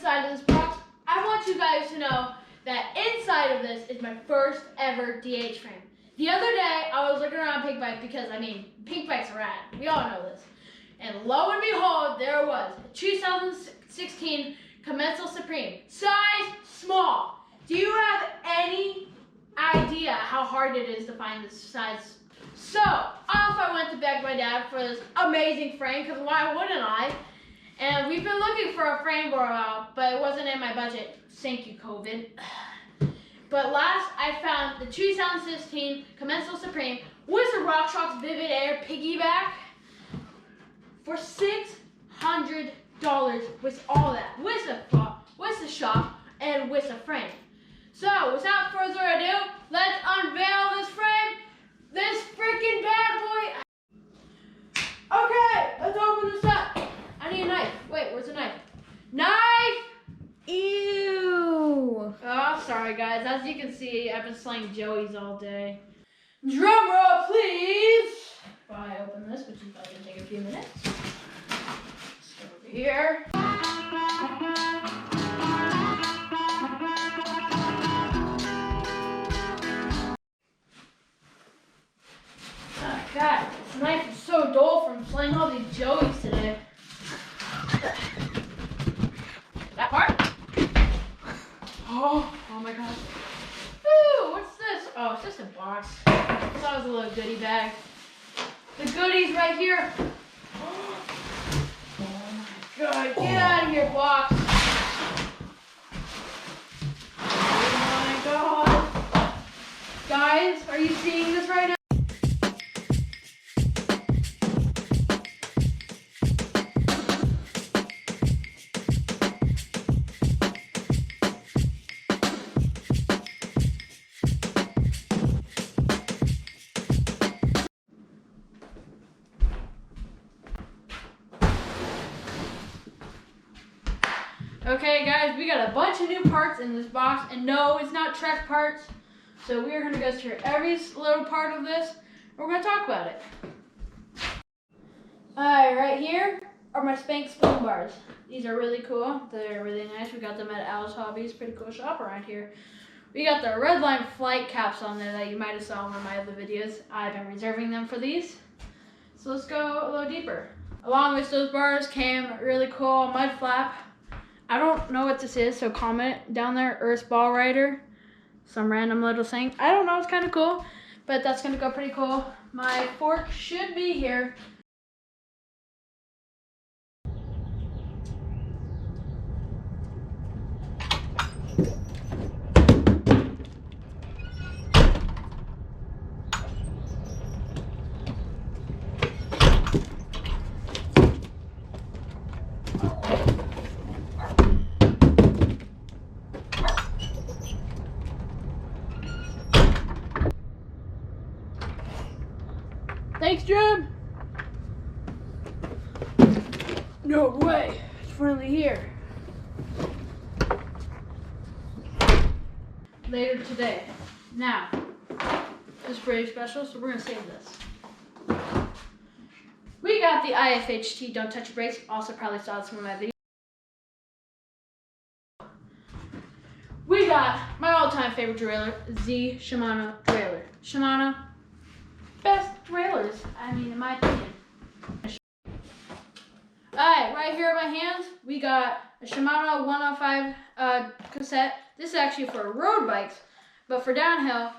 inside of this box, I want you guys to know that inside of this is my first ever DH frame. The other day, I was looking around Pinkbike because, Pink Bike's rad. We all know this. And lo and behold, there it was. A 2016 Commensal Supreme. Size small. Do you have any idea how hard it is to find this size? So, off I went to beg my dad for this amazing frame, because why wouldn't I? And we've been looking for a frame for a while, but it wasn't in my budget. Thank you, COVID. But last, I found the 2016 Commensal Supreme with the RockShox Vivid Air piggyback for $600 with all that, with the shop, and with the frame. So, without further ado, let's unveil this frame, this freaking bad boy. Okay, let's open this up. I need a knife. Wait, where's the knife? Knife! Ew. Oh, sorry guys. As you can see, I've been slaying Joey's all day. Drum roll, please! While I open this, which is probably gonna take a few minutes. Let's go over here. Oh God, this knife is so dull from slaying all these Joeys today. That part? Oh my God. Ooh, what's this? Oh, it's just a box. I thought it was a little goodie bag. The goodies right here. Oh my God, get out of here, box. Oh my God. Guys, are you seeing this right now? Okay guys, we got a bunch of new parts in this box, and no, it's not Trek parts. So we are going to go through every little part of this, and we're going to talk about it. Alright, right here are my Spank spoon bars. These are really cool. They're really nice. We got them at Al's Hobbies, pretty cool shop around here. We got the Redline flight caps on there that you might have saw in one of my other videos. I've been reserving them for these. So let's go a little deeper. Along with those bars came a really cool mud flap. I don't know what this is, so comment down there, Earth Ball Rider. Some random little thing. I don't know, it's kind of cool, but that's going to go pretty cool. My fork should be here. Thanks, Jim. No way. It's finally here. Later today. Now, this is pretty special, so we're going to save this. We got the IFHT Don't Touch Your Brakes. Also probably saw this in my video. We got my all-time favorite derailleur, the Shimano derailleur. Shimano, best derailleurs, in my opinion. Alright, right here in my hands, we got a Shimano 105 cassette. This is actually for road bikes, but for downhill,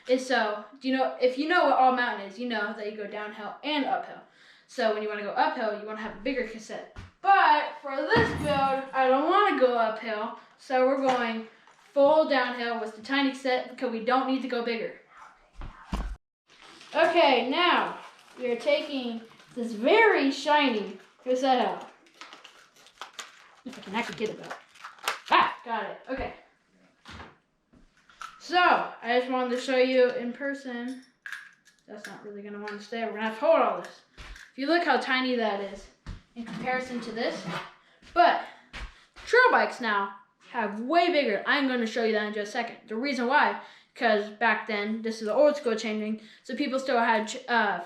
is so, if you know what all mountain is, you know that you go downhill and uphill. So when you want to go uphill, you want to have a bigger cassette. But for this build, I don't want to go uphill, so we're going full downhill with the tiny set because we don't need to go bigger. Okay, now we are taking this very shiny cassette out. If I can actually get it out. Ah, got it. Okay. So, I just wanted to show you in person. That's not really going to want to stay. We're going to have to hold all this. If you look how tiny that is in comparison to this. But trail bikes now have way bigger. I'm going to show you that in just a second. The reason why, because back then, this is the old school chain ring, so people still had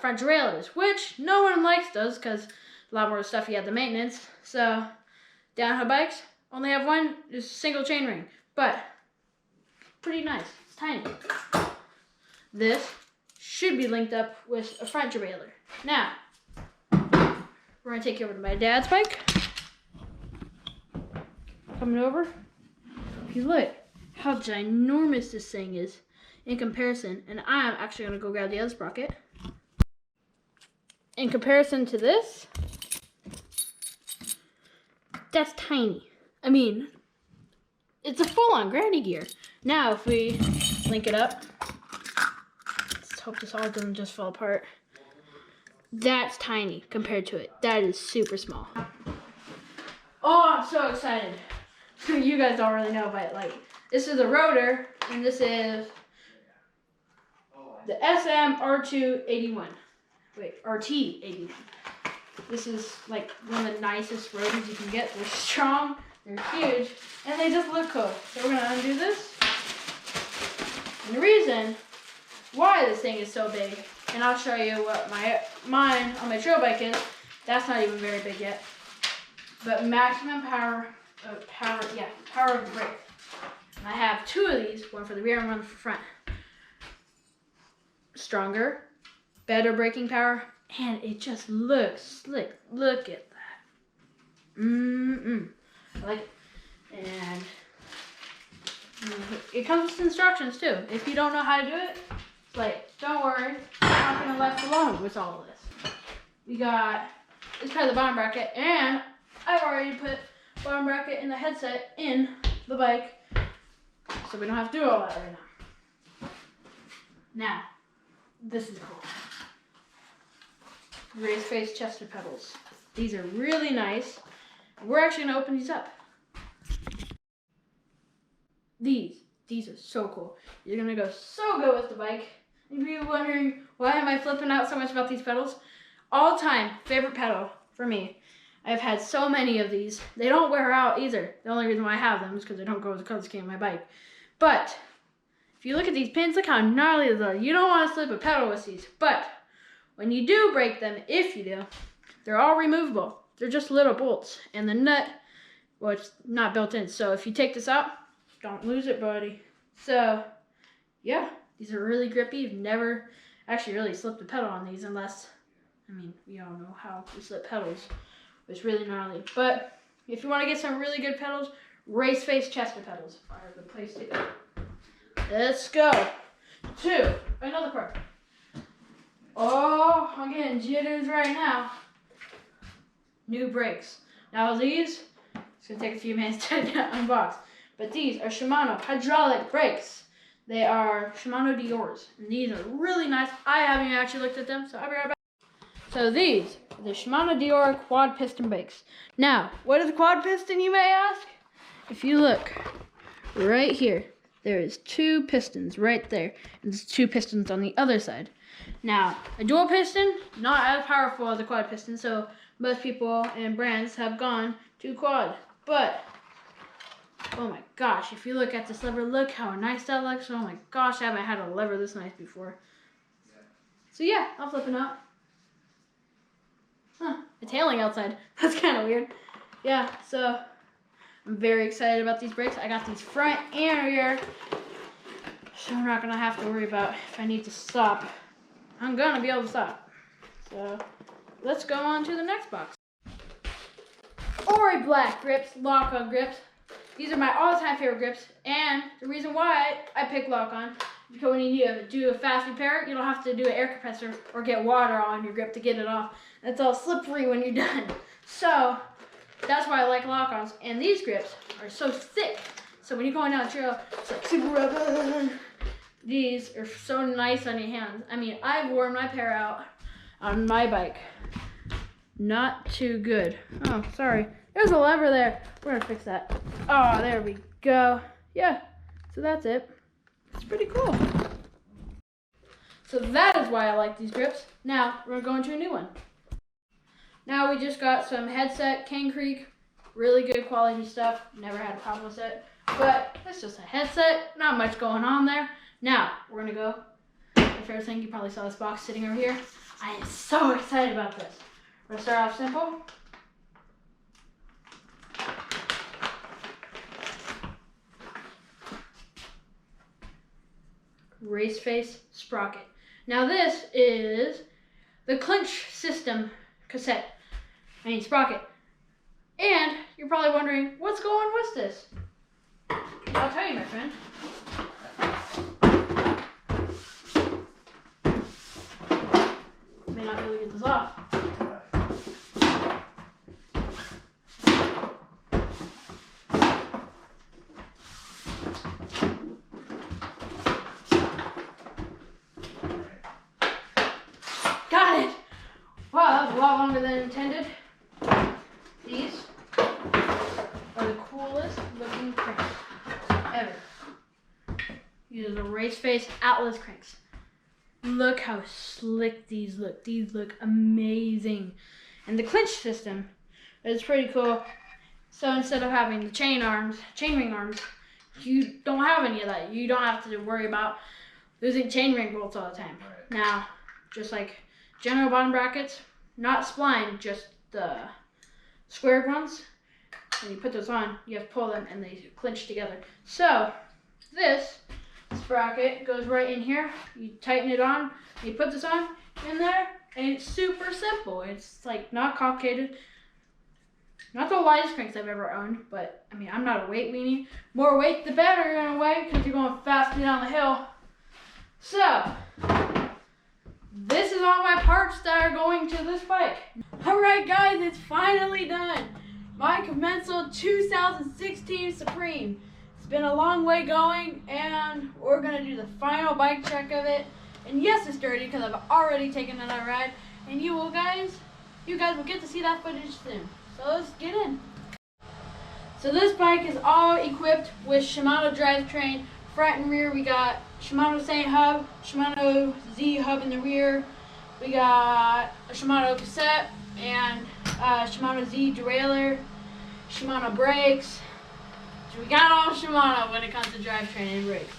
front derailleurs, which no one likes those because a lot more stuff you have to maintenance. So downhill bikes only have one, just single chain ring, but pretty nice. It's tiny. This should be linked up with a front derailleur. Now, we're gonna take you over to my dad's bike. Coming over. If you look how ginormous this thing is in comparison, and I'm actually gonna go grab the other sprocket. In comparison to this, that's tiny. I mean, it's a full-on granny gear. Now, if we link it up, let's hope this all doesn't just fall apart. That's tiny compared to it. That is super small. Oh, I'm so excited. You guys don't really know, but like, this is a rotor, and this is the SM R281. Wait, RT81. This is like one of the nicest rotors you can get. They're strong, they're huge, and they just look cool. So we're gonna undo this. And the reason why this thing is so big, and I'll show you what mine on my trail bike is. That's not even very big yet. But maximum power of the brake. And I have two of these, one for the rear and one for front. Stronger, better braking power, and it just looks slick. Look at that. I like it. And it comes with instructions too. If you don't know how to do it, like, don't worry, you're not gonna left alone with all of this. We got this part of the bottom bracket, and I've already put bottom bracket in the headset in the bike, so we don't have to do all that right now. Now, this is cool. Raised face Chester pedals. These are really nice. We're actually gonna open these up. These are so cool. You're gonna go so good with the bike. If you're wondering why am I flipping out so much about these pedals, all-time favorite pedal for me. I've had so many of these. They don't wear out either. The only reason why I have them is because they don't go with the color scheme of my bike. But if you look at these pins, look how gnarly they are. You don't want to slip a pedal with these. But when you do break them, if you do, they're all removable. They're just little bolts. And the nut, well, it's not built in. So if you take this out, don't lose it, buddy. So, yeah, these are really grippy. You've never actually really slipped a pedal on these unless, I mean, we all know how we slip pedals. It's really gnarly. But if you want to get some really good pedals, race face Chester pedals are the place to go. Let's go to another part. Oh, I'm getting jitters right now. New brakes. Now these, it's going to take a few minutes to unbox. But these are Shimano hydraulic brakes. They are Shimano Deores. And these are really nice. I haven't even actually looked at them, so I'll be right back. So these are the Shimano Deore quad piston brakes. Now, what is a quad piston, you may ask? If you look right here, there is two pistons right there. And there's two pistons on the other side. Now, a dual piston, not as powerful as a quad piston, so most people and brands have gone to quad. But oh my gosh, if you look at this lever, look how nice that looks. Oh my gosh, I haven't had a lever this nice before. So yeah, I'll flip it out. Huh, it's hailing outside. That's kind of weird. Yeah, so I'm very excited about these brakes. I got these front and rear, so I'm not going to have to worry about if I need to stop. I'm going to be able to stop. So let's go on to the next box. Ori Black grips, lock-on grips. These are my all-time favorite grips, and the reason why I pick lock-on is because when you need to do a fast repair, you don't have to do an air compressor or get water on your grip to get it off. It's all slippery when you're done. So that's why I like lock-ons. And these grips are so thick, so when you're going down the trail, it's like super rubber. These are so nice on your hands. I mean, I've worn my pair out on my bike. Not too good. Oh, sorry. There's a lever there. We're gonna fix that. Oh, there we go. Yeah, so that's it. It's pretty cool. So that is why I like these grips. Now, we're going to a new one. Now we just got some headset, Cane Creek. Really good quality stuff. Never had a problem with it. But it's just a headset. Not much going on there. Now, we're gonna go. The first thing, you probably saw this box sitting over here. I am so excited about this. We're gonna start off simple. Race face sprocket. Now this is the Clinch System sprocket. And you're probably wondering, what's going with this? I'll tell you, my friend. May not be able to get this off. Got it! Wow, that was a lot longer than intended. These are the coolest looking cranks ever. These are the Race Face Atlas cranks. Look how slick these look. These look amazing. And the Clinch System is pretty cool. So instead of having the chainring arms, you don't have any of that. You don't have to worry about losing chainring bolts all the time. Right. Now, just like general bottom brackets, not spline, just the squared ones. When you put those on, you have to pull them and they clinch together. So this sprocket goes right in here. You tighten it on, you put this on in there, and it's super simple. It's like not complicated. Not the lightest cranks I've ever owned, but I mean, I'm not a weight weenie. More weight the better in a way, because you're going fast down the hill. So this is all my parts that are going to this bike. Alright guys, it's finally done. My Commencal 2016 Supreme. It's been a long way going, and we're gonna do the final bike check of it. And yes, it's dirty because I've already taken another ride, and you guys will get to see that footage soon. So let's get in. So this bike is all equipped with Shimano drivetrain. Front and rear, we got Shimano Saint hub, Shimano Z hub in the rear. We got a Shimano cassette and Shimano Z derailleur, Shimano brakes. So we got all Shimano when it comes to drivetrain and brakes.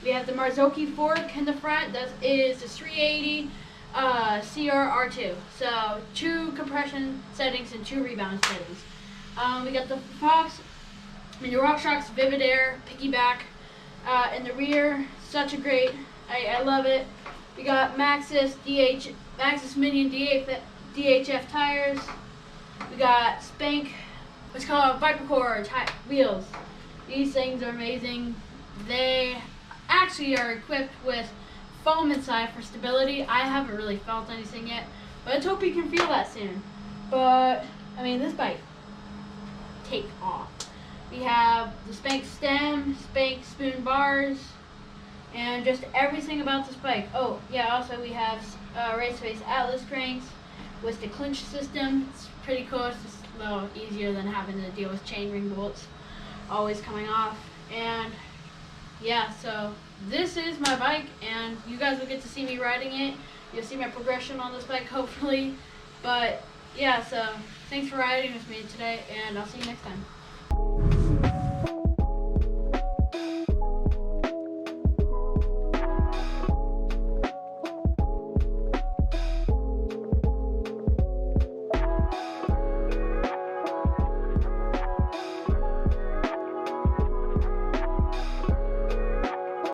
We have the Marzocchi fork in the front. That is the 380 CR-R2. So 2 compression settings and 2 rebound settings. We got the Fox Mini RockShox Vivid Air piggyback in the rear. Such a great, I love it. We got Maxxis Minion DHF tires. We got Spank, what's called ViperCore wheels. These things are amazing. They actually are equipped with foam inside for stability. I haven't really felt anything yet, but let's hope you can feel that soon. But I mean, this bike take off. We have the Spank stem, Spank spoon bars, and just everything about this bike. Oh yeah, also we have Race Face Atlas cranks with the Clinch System. It's pretty cool. It's just a little easier than having to deal with chainring bolts always coming off. And yeah, so this is my bike, and you guys will get to see me riding it. You'll see my progression on this bike, hopefully. But yeah, so thanks for riding with me today, and I'll see you next time.